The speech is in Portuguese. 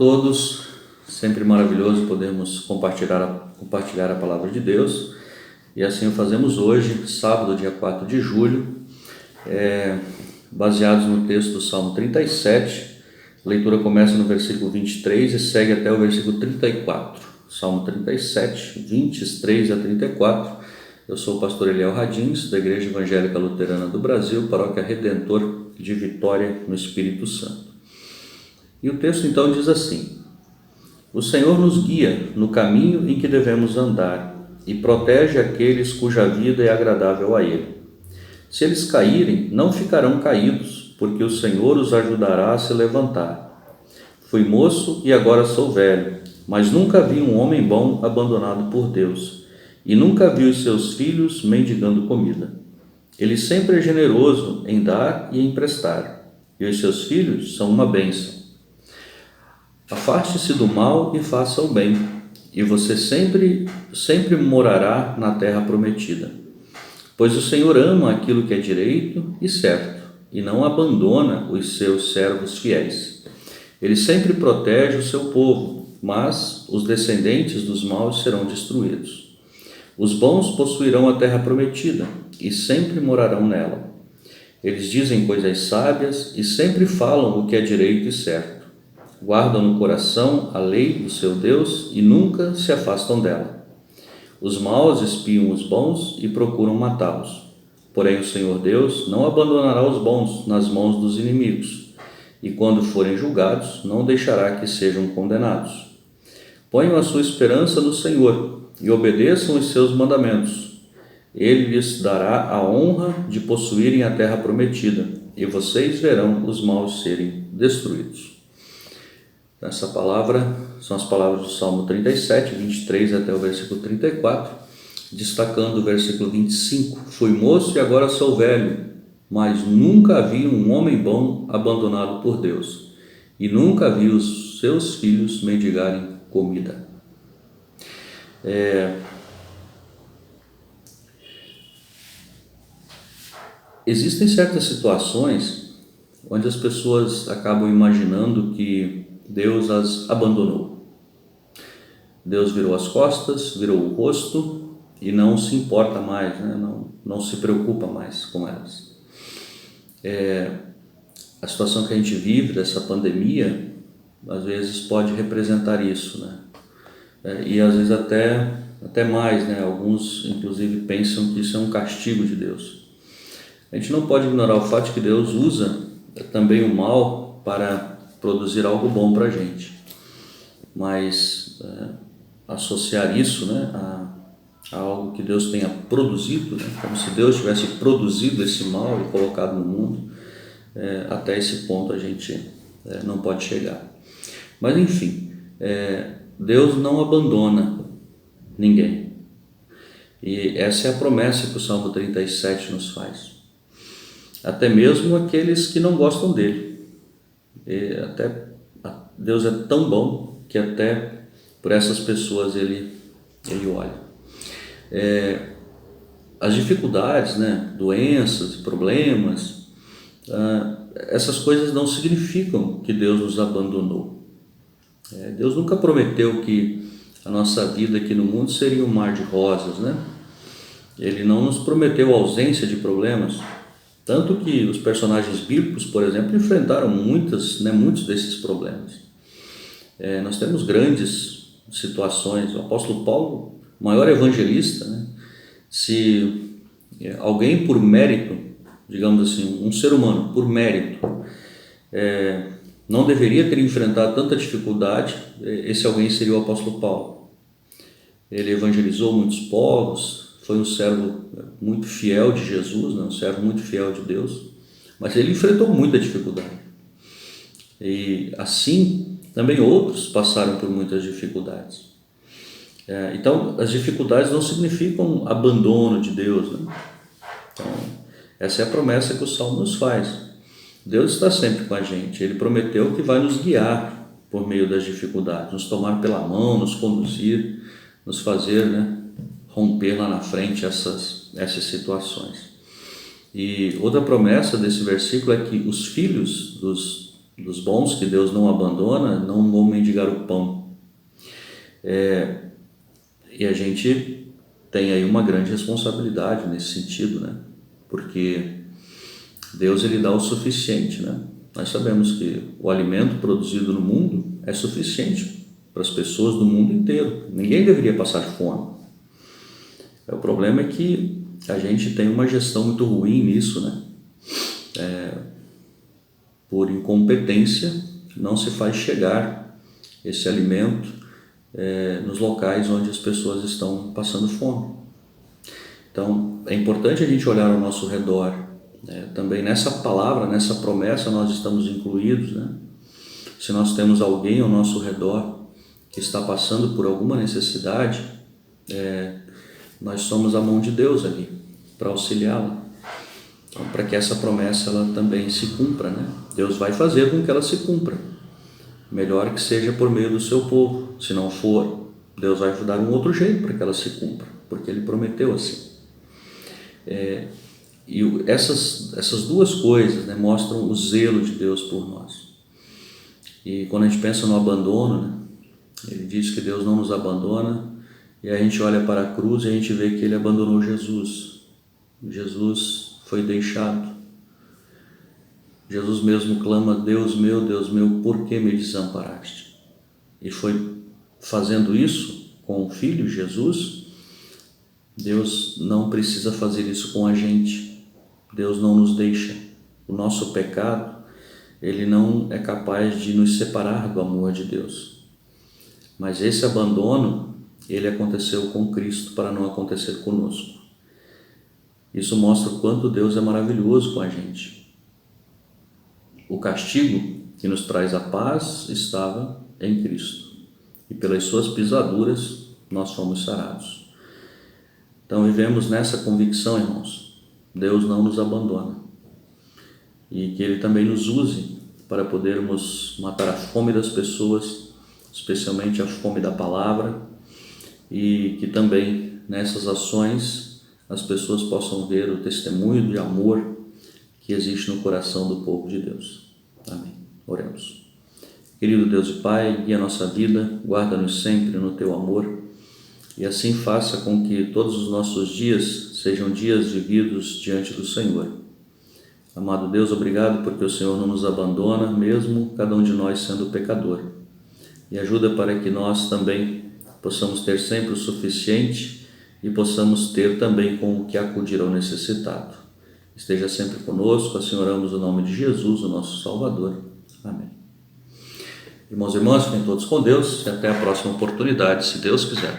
todos, sempre maravilhoso podermos compartilhar a palavra de Deus, e assim o fazemos hoje, sábado, dia 4 de julho, baseados no texto do Salmo 37. A leitura começa no versículo 23 e segue até o versículo 34. Salmo 37, 23 a 34. Eu sou o pastor Eliel Radins, da Igreja Evangélica Luterana do Brasil, Paróquia Redentor de Vitória, no Espírito Santo. E o texto então diz assim: O Senhor nos guia no caminho em que devemos andar e protege aqueles cuja vida é agradável a Ele. Se eles caírem, não ficarão caídos, porque o Senhor os ajudará a se levantar. Fui moço e agora sou velho, mas nunca vi um homem bom abandonado por Deus, e nunca vi os seus filhos mendigando comida. Ele sempre é generoso em dar e emprestar, e os seus filhos são uma bênção. Afaste-se do mal e faça o bem, e você sempre morará na terra prometida. Pois o Senhor ama aquilo que é direito e certo, e não abandona os seus servos fiéis. Ele sempre protege o seu povo, mas os descendentes dos maus serão destruídos. Os bons possuirão a terra prometida e sempre morarão nela. Eles dizem coisas sábias e sempre falam o que é direito e certo. Guardam no coração a lei do seu Deus e nunca se afastam dela. Os maus espiam os bons e procuram matá-los. Porém, o Senhor Deus não abandonará os bons nas mãos dos inimigos, e quando forem julgados, não deixará que sejam condenados. Ponham a sua esperança no Senhor e obedeçam os seus mandamentos. Ele lhes dará a honra de possuírem a terra prometida, e vocês verão os maus serem destruídos. Essa palavra são as palavras do Salmo 37, 23 até o versículo 34, destacando o versículo 25. Fui moço e agora sou velho, mas nunca vi um homem bom abandonado por Deus, e nunca vi os seus filhos mendigarem comida. Existem certas situações onde as pessoas acabam imaginando que Deus as abandonou. Deus virou as costas, virou o rosto e não se importa mais, não se preocupa mais com elas. A situação que a gente vive dessa pandemia, às vezes pode representar isso, e às vezes até mais, Alguns inclusive pensam que isso é um castigo de Deus. A gente não pode ignorar o fato de que Deus usa também o mal para produzir algo bom para a gente, mas associar isso a algo que Deus tenha produzido, como se Deus tivesse produzido esse mal e colocado no mundo, até esse ponto a gente não pode chegar. Mas enfim, Deus não abandona ninguém, e essa é a promessa que o Salmo 37 nos faz, até mesmo aqueles que não gostam dele. Deus é tão bom que até por essas pessoas ele olha. As dificuldades, doenças, problemas, essas coisas não significam que Deus nos abandonou. Deus nunca prometeu que a nossa vida aqui no mundo seria um mar de rosas, Ele não nos prometeu ausência de problemas. Tanto que os personagens bíblicos, por exemplo, enfrentaram muitos desses problemas. Nós temos grandes situações. O apóstolo Paulo, o maior evangelista, se alguém por mérito, digamos assim, um ser humano por mérito, não deveria ter enfrentado tanta dificuldade, esse alguém seria o apóstolo Paulo. Ele evangelizou muitos povos, foi um servo muito fiel de Jesus, um servo muito fiel de Deus, mas ele enfrentou muita dificuldade. E assim, também outros passaram por muitas dificuldades. Então, as dificuldades não significam abandono de Deus, Então, essa é a promessa que o Salmo nos faz. Deus está sempre com a gente. Ele prometeu que vai nos guiar por meio das dificuldades, nos tomar pela mão, nos conduzir, nos fazer, romper lá na frente essas situações. E outra promessa desse versículo é que os filhos dos bons que Deus não abandona, não vão mendigar o pão. E a gente tem aí uma grande responsabilidade nesse sentido, né? Porque Deus, ele dá o suficiente, né? Nós sabemos que o alimento produzido no mundo é suficiente para as pessoas do mundo inteiro. Ninguém deveria passar fome. O problema é que a gente tem uma gestão muito ruim nisso, né? Por incompetência, não se faz chegar esse alimento nos locais onde as pessoas estão passando fome. Então, é importante a gente olhar ao nosso redor. Também nessa palavra, nessa promessa, nós estamos incluídos, né? Se nós temos alguém ao nosso redor que está passando por alguma necessidade, nós somos a mão de Deus ali para auxiliá-la. Então, para que essa promessa ela também se cumpra, né? Deus vai fazer com que ela se cumpra. Melhor que seja por meio do seu povo. Se não for, Deus vai dar um outro jeito para que ela se cumpra, porque Ele prometeu assim. E essas duas coisas, né, mostram o zelo de Deus por nós. E quando a gente pensa no abandono, né, Ele diz que Deus não nos abandona, e a gente olha para a cruz e a gente vê que Ele abandonou Jesus. Jesus foi deixado. Jesus mesmo clama: Deus meu, por que me desamparaste? E foi fazendo isso com o Filho Jesus. Deus não precisa fazer isso com a gente. Deus não nos deixa. O nosso pecado, ele não é capaz de nos separar do amor de Deus. Mas esse abandono, ele aconteceu com Cristo para não acontecer conosco. Isso mostra o quanto Deus é maravilhoso com a gente. O castigo que nos traz a paz estava em Cristo. E pelas suas pisaduras nós fomos sarados. Então vivemos nessa convicção, irmãos. Deus não nos abandona. E que Ele também nos use para podermos matar a fome das pessoas, especialmente a fome da palavra, e que também nessas ações as pessoas possam ver o testemunho de amor que existe no coração do povo de Deus. Amém. Oremos. Querido Deus e Pai, guia a nossa vida, guarda-nos sempre no Teu amor, e assim faça com que todos os nossos dias sejam dias vividos diante do Senhor. Amado Deus, obrigado porque o Senhor não nos abandona, mesmo cada um de nós sendo pecador. E ajuda para que nós também possamos ter sempre o suficiente e possamos ter também com o que acudir ao necessitado. Esteja sempre conosco, assim oramos no nome de Jesus, o nosso Salvador. Amém. Irmãos e irmãs, fiquem todos com Deus e até a próxima oportunidade, se Deus quiser.